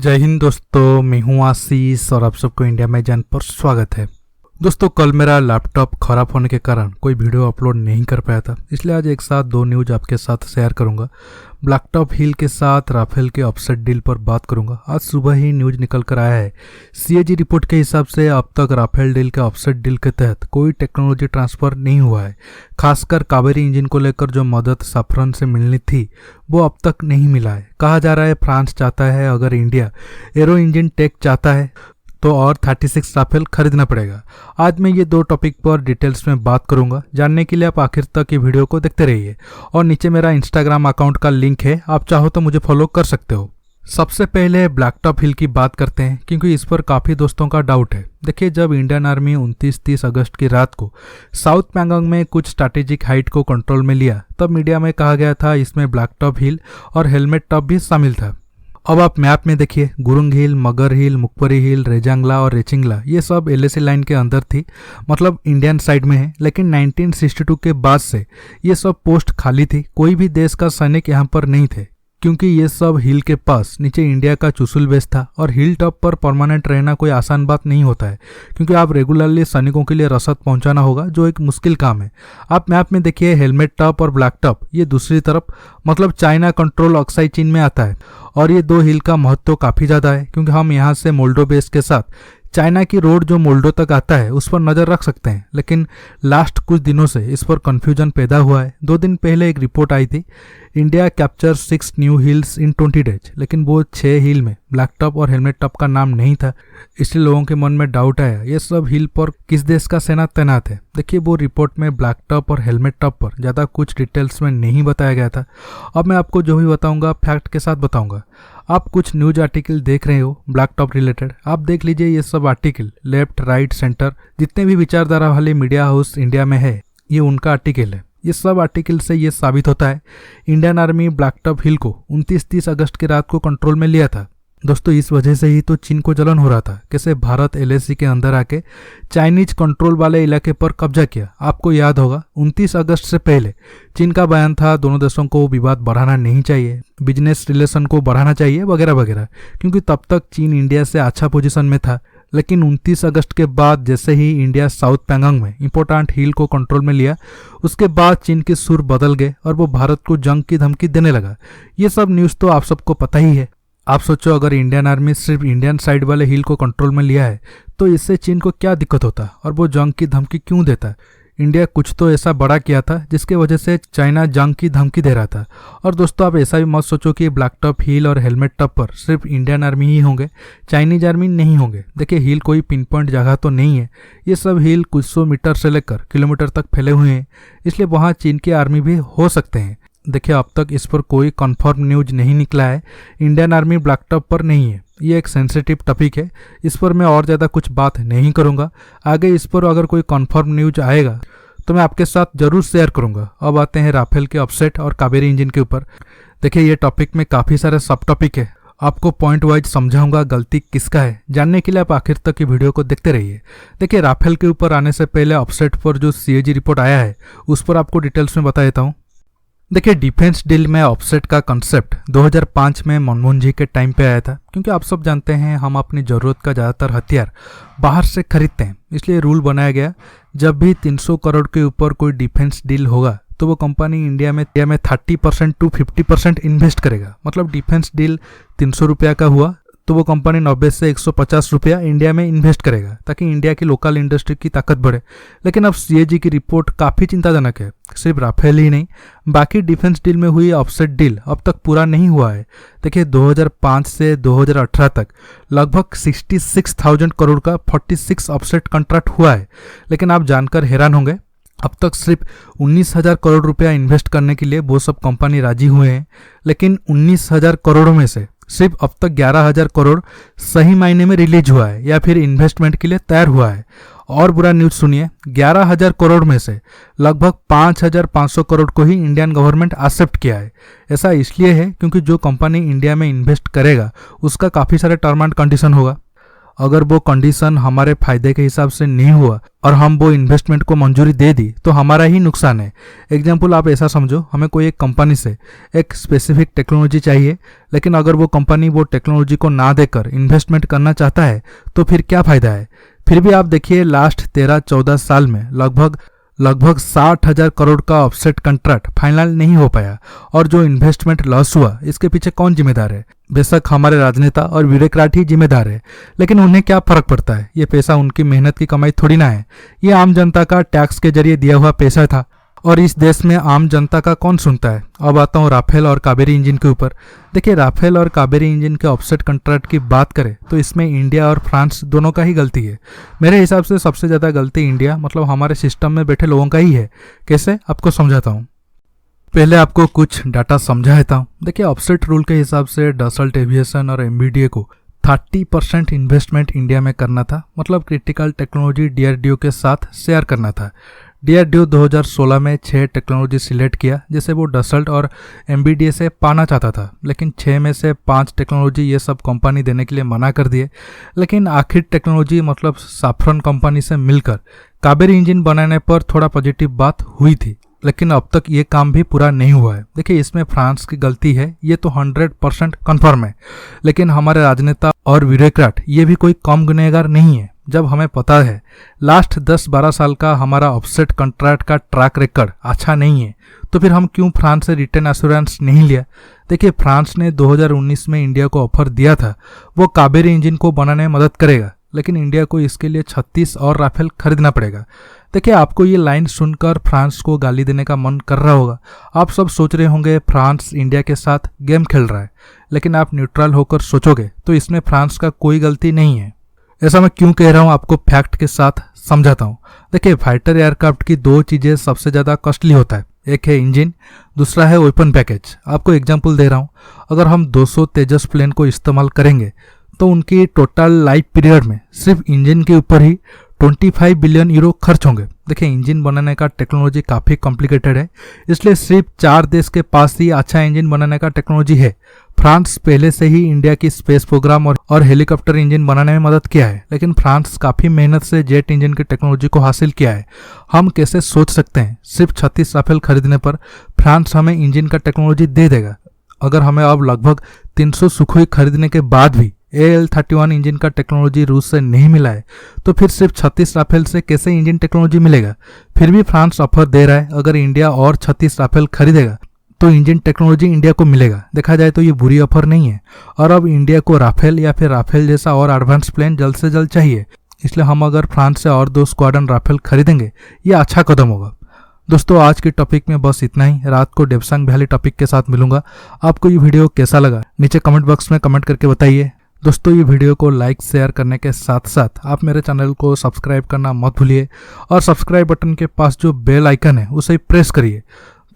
जय हिंद दोस्तों, मैं हूं आशीष और आप सबको इंडिया में जान पर स्वागत है। दोस्तों, कल मेरा लैपटॉप खराब होने के कारण कोई वीडियो अपलोड नहीं कर पाया था, इसलिए आज एक साथ दो न्यूज आपके साथ शेयर करूंगा। ब्लैकटॉप हिल के साथ राफेल के ऑफसेट डील पर बात करूंगा। आज सुबह ही न्यूज निकल कर आया है। सीएजी रिपोर्ट के हिसाब से अब तक राफेल डील के ऑफसेट डील के तहत कोई टेक्नोलॉजी ट्रांसफर नहीं हुआ है। खासकर कावेरी इंजन को लेकर जो मदद सफरन से मिलनी थी वो अब तक नहीं मिला है। कहा जा रहा है फ्रांस चाहता है, अगर इंडिया एरो इंजन टेक चाहता है तो और 36 राफेल खरीदना पड़ेगा। आज मैं ये दो टॉपिक पर डिटेल्स में बात करूंगा। जानने के लिए आप आखिर तक ये वीडियो को देखते रहिए और नीचे मेरा इंस्टाग्राम अकाउंट का लिंक है, आप चाहो तो मुझे फॉलो कर सकते हो। सबसे पहले ब्लैकटॉप हिल की बात करते हैं, क्योंकि इस पर काफ़ी दोस्तों का डाउट है। देखिए, जब इंडियन आर्मी 29-30 अगस्त की रात को साउथ पैंगोंग में कुछ स्ट्रैटेजिक हाइट को कंट्रोल में लिया, तब मीडिया में कहा गया था इसमें ब्लैकटॉप हिल और हेलमेट टॉप भी शामिल था। अब आप मैप में देखिए, गुरुंग हिल, मगर हिल, मुकपरी हिल, रेजांगला और रेचिंगला ये सब एलएसी लाइन के अंदर थी, मतलब इंडियन साइड में है। लेकिन 1962 के बाद से ये सब पोस्ट खाली थी। कोई भी देश का सैनिक यहाँ पर नहीं थे, क्योंकि ये सब हिल के पास नीचे इंडिया का चुशुल बेस था और हिल टॉप पर परमानेंट रहना कोई आसान बात नहीं होता है, क्योंकि आप रेगुलरली सैनिकों के लिए रसद पहुंचाना होगा, जो एक मुश्किल काम है। आप मैप में देखिए, हेलमेट टॉप और ब्लैक टॉप ये दूसरी तरफ, मतलब चाइना कंट्रोल ऑक्साई चीन में आता है। और ये दो हिल का महत्व काफ़ी ज़्यादा है, क्योंकि हम यहाँ से मोल्डो बेस के साथ चाइना की रोड जो मोल्डो तक आता है उस पर नज़र रख सकते हैं। लेकिन लास्ट कुछ दिनों से इस पर कन्फ्यूजन पैदा हुआ है। 2 दिन पहले एक रिपोर्ट आई थी, इंडिया कैप्चर 6 न्यू हिल्स इन 20 डेज, लेकिन वो 6 हिल में ब्लैकटॉप और हेलमेट टॉप का नाम नहीं था। इसलिए लोगों के मन में डाउट आया, ये सब हिल पर किस देश का सेना तैनात है। देखिए, वो रिपोर्ट में ब्लैकटॉप और हेलमेट टॉप पर ज़्यादा कुछ डिटेल्स में नहीं बताया गया था। अब मैं आपको जो भी बताऊंगा फैक्ट के साथ बताऊंगा। आप कुछ न्यूज आर्टिकल देख रहे हो ब्लैकटॉप रिलेटेड, आप देख लीजिए। ये sub article left, right, centre जितने भी विचारधारा वाले मीडिया हाउस इंडिया में है, ये उनका आर्टिकल है। ये सब आर्टिकल से ये साबित होता है इंडियन आर्मी ब्लैकटॉप हिल को 29-30 अगस्त की रात को कंट्रोल में लिया था। दोस्तों, इस वजह से ही तो चीन को जलन हो रहा था, कैसे भारत एलएसी के अंदर आके चाइनीज कंट्रोल वाले इलाके पर कब्जा किया। आपको याद होगा 29 अगस्त से पहले चीन का बयान था, दोनों देशों को विवाद बढ़ाना नहीं चाहिए, बिजनेस रिलेशन को बढ़ाना चाहिए वगैरह वगैरह, क्योंकि तब तक चीन इंडिया से अच्छा पोजीशन में था। लेकिन 29 अगस्त के बाद जैसे ही इंडिया साउथ पैंगोंग में इंपॉर्टेंट हिल को कंट्रोल में लिया, उसके बाद चीन के सुर बदल गए और वो भारत को जंग की धमकी देने लगा। ये सब न्यूज़ तो आप सबको पता ही है। आप सोचो, अगर इंडियन आर्मी सिर्फ इंडियन साइड वाले हिल को कंट्रोल में लिया है तो इससे चीन को क्या दिक्कत होता और वो जंग की धमकी क्यों देता। इंडिया कुछ तो ऐसा बड़ा किया था जिसके वजह से चाइना जंग की धमकी दे रहा था। और दोस्तों, आप ऐसा भी मत सोचो कि ब्लैकटॉप हिल और हेलमेट टॉप पर सिर्फ इंडियन आर्मी ही होंगे, चाइनीज आर्मी नहीं होंगे। देखिए, हिल कोई पिन पॉइंट जगह तो नहीं है। ये सब हिल कुछ 100 मीटर से लेकर किलोमीटर तक फैले हुए हैं, इसलिए वहाँ चीन के आर्मी भी हो सकते हैं। देखिए, अब तक इस पर कोई कंफर्म न्यूज नहीं निकला है। इंडियन आर्मी ब्लैकटॉप पर नहीं है, ये एक सेंसिटिव टॉपिक है। इस पर मैं और ज़्यादा कुछ बात नहीं करूँगा। आगे इस पर अगर कोई कंफर्म न्यूज आएगा तो मैं आपके साथ जरूर शेयर करूँगा। अब आते हैं राफेल के ऑफसेट और कावेरी इंजन के ऊपर। देखिए, ये टॉपिक में काफ़ी सारे सब टॉपिक है, आपको पॉइंट वाइज समझाऊंगा गलती किसका है। जानने के लिए आप आखिर तक की वीडियो को देखते रहिए। देखिए, राफेल के ऊपर आने से पहले ऑफसेट पर जो सीएजी रिपोर्ट आया है उस पर आपको डिटेल्स में बता देता हूँ। देखिए, डिफेंस डील में ऑफसेट का कंसेप्ट 2005 में मनमोहन जी के टाइम पे आया था, क्योंकि आप सब जानते हैं हम अपनी ज़रूरत का ज़्यादातर हथियार बाहर से खरीदते हैं। इसलिए रूल बनाया गया, जब भी 300 करोड़ के ऊपर कोई डिफेंस डील होगा तो वो कंपनी इंडिया में 30% to 50% इन्वेस्ट करेगा। मतलब डिफेंस डील 300 रुपया का हुआ तो वो कंपनी 90 से 150 रुपया इंडिया में इन्वेस्ट करेगा, ताकि इंडिया की लोकल इंडस्ट्री की ताकत बढ़े। लेकिन अब सीएजी की रिपोर्ट काफ़ी चिंताजनक है। सिर्फ राफेल ही नहीं, बाकी डिफेंस डील में हुई ऑफसेट डील अब तक पूरा नहीं हुआ है। देखिए, 2005 से 2018 तक लगभग 66,000 करोड़ का 46 ऑफसेट कॉन्ट्रैक्ट हुआ है। लेकिन आप जानकर हैरान होंगे, अब तक सिर्फ 19,000 करोड़ रुपया इन्वेस्ट करने के लिए वो सब कंपनी राजी हुए हैं। लेकिन 19,000 करोड़ों में से सिर्फ अब तक 11,000 करोड़ सही मायने में रिलीज हुआ है या फिर इन्वेस्टमेंट के लिए तैयार हुआ है। और बुरा न्यूज सुनिए, 11,000 करोड़ में से लगभग 5,500 करोड़ को ही इंडियन गवर्नमेंट एक्सेप्ट किया है। ऐसा इसलिए है क्योंकि जो कंपनी इंडिया में इन्वेस्ट करेगा उसका काफ़ी सारे टर्म एंड कंडीशन होगा। अगर वो कंडीशन हमारे फायदे के हिसाब से नहीं हुआ और हम वो इन्वेस्टमेंट को मंजूरी दे दी तो हमारा ही नुकसान है। एग्जाम्पल आप ऐसा समझो, हमें कोई एक कंपनी से एक स्पेसिफिक टेक्नोलॉजी चाहिए, लेकिन अगर वो कंपनी वो टेक्नोलॉजी को ना देकर इन्वेस्टमेंट करना चाहता है तो फिर क्या फ़ायदा है। फिर भी आप देखिए लास्ट 13-14 साल में लगभग 60,000 करोड़ का ऑफसेट कॉन्ट्रैक्ट फाइनल नहीं हो पाया, और जो इन्वेस्टमेंट लॉस हुआ इसके पीछे कौन जिम्मेदार है। बेशक हमारे राजनेता और ब्यूरोक्रेट ही जिम्मेदार है, लेकिन उन्हें क्या फर्क पड़ता है। ये पैसा उनकी मेहनत की कमाई थोड़ी ना है, ये आम जनता का टैक्स के जरिए दिया हुआ पैसा था, और इस देश में आम जनता का कौन सुनता है। अब आता हूँ राफेल और कावेरी इंजन के ऊपर। देखिए राफेल और कावेरी इंजन के ऑफसेट कॉन्ट्रैक्ट की बात करें तो इसमें इंडिया और फ्रांस दोनों का ही गलती है। मेरे हिसाब से सबसे ज़्यादा गलती इंडिया मतलब हमारे सिस्टम में बैठे लोगों का ही है। कैसे, आपको समझाता हूँ। पहले आपको कुछ डाटा समझाता हूँ। देखिए ऑफसेट रूल के हिसाब से डसल्ट एविएशन और एमबीडीए को 30% इन्वेस्टमेंट इंडिया में करना था, मतलब क्रिटिकल टेक्नोलॉजी डीआरडीओ के साथ शेयर करना था। डीआरडीओ 2016 में 6 टेक्नोलॉजी सिलेक्ट किया जिसे वो डसल्ट और एमबीडीए से पाना चाहता था, लेकिन 6 में से 5 टेक्नोलॉजी ये सब कंपनी देने के लिए मना कर दिए। लेकिन आखिर टेक्नोलॉजी मतलब साफ्रन कंपनी से मिलकर कावेरी इंजन बनाने पर थोड़ा पॉजिटिव बात हुई थी, लेकिन अब तक ये काम भी पूरा नहीं हुआ है। देखिए इसमें फ्रांस की गलती है, ये तो 100% कन्फर्म है, लेकिन हमारे राजनेता और ब्यूरोक्रेट ये भी कोई कम गुनहगार नहीं है। जब हमें पता है लास्ट 10-12 साल का हमारा ऑफसेट कॉन्ट्रैक्ट का ट्रैक रिकॉर्ड अच्छा नहीं है, तो फिर हम क्यों फ्रांस से रिटर्न एश्योरेंस नहीं लिया। देखिए फ्रांस ने 2019 में इंडिया को ऑफर दिया था, वो कावेरी इंजन को बनाने में मदद करेगा, लेकिन इंडिया को इसके लिए 36 और राफेल खरीदना पड़ेगा। देखिए आपको ये लाइन सुनकर फ्रांस को गाली देने का मन कर रहा होगा। आप सब सोच रहे होंगे फ्रांस इंडिया के साथ गेम खेल रहा है, लेकिन आप न्यूट्रल होकर सोचोगे तो इसमें फ्रांस का कोई गलती नहीं है। ऐसा मैं क्यों कह रहा हूँ आपको फैक्ट के साथ समझाता हूँ। देखिए फाइटर एयरक्राफ्ट की 2 चीज़ें सबसे ज़्यादा कॉस्टली होता है, एक है इंजन, दूसरा है वेपन पैकेज। आपको एग्जांपल दे रहा हूँ, अगर हम 200 तेजस प्लेन को इस्तेमाल करेंगे तो उनकी टोटल लाइफ पीरियड में सिर्फ इंजन के ऊपर ही 25 बिलियन यूरो खर्च होंगे। देखिए इंजन बनाने का टेक्नोलॉजी काफ़ी कॉम्प्लिकेटेड है, इसलिए सिर्फ 4 देश के पास ही अच्छा इंजन बनाने का टेक्नोलॉजी है। फ्रांस पहले से ही इंडिया की स्पेस प्रोग्राम और हेलीकॉप्टर इंजन बनाने में मदद किया है, लेकिन फ्रांस काफ़ी मेहनत से जेट इंजन की टेक्नोलॉजी को हासिल किया है। हम कैसे सोच सकते हैं सिर्फ 36 राफेल खरीदने पर फ्रांस हमें इंजन का टेक्नोलॉजी दे देगा। अगर हमें अब लगभग 300 सुखोई खरीदने के बाद भी AL-31 इंजन का टेक्नोलॉजी रूस से नहीं मिला है, तो फिर सिर्फ 36 राफेल से कैसे इंजन टेक्नोलॉजी मिलेगा। फिर भी फ्रांस ऑफर दे रहा है, अगर इंडिया और 36 राफेल खरीदेगा तो इंजन टेक्नोलॉजी इंडिया को मिलेगा। देखा जाए तो ये बुरी ऑफर नहीं है, और अब इंडिया को राफेल या फिर राफेल जैसा और एडवांस प्लेन जल्द से जल्द चाहिए, इसलिए हम अगर फ्रांस से और 2 स्क्वाड्रन राफेल खरीदेंगे ये अच्छा कदम होगा। दोस्तों आज के टॉपिक में बस इतना ही। रात को डेप्सांग वैली टॉपिक के साथ मिलूंगा। आपको ये वीडियो कैसा लगा नीचे कमेंट बॉक्स में कमेंट करके बताइए। दोस्तों ये वीडियो को लाइक शेयर करने के साथ साथ आप मेरे चैनल को सब्सक्राइब करना मत भूलिए, और सब्सक्राइब बटन के पास जो बेल आइकन है उसे प्रेस करिए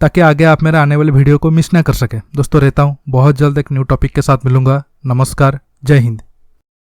ताकि आगे आप मेरे आने वाले वीडियो को मिस ना कर सकें। दोस्तों रहता हूँ, बहुत जल्द एक न्यू टॉपिक के साथ मिलूंगा। नमस्कार, जय हिंद।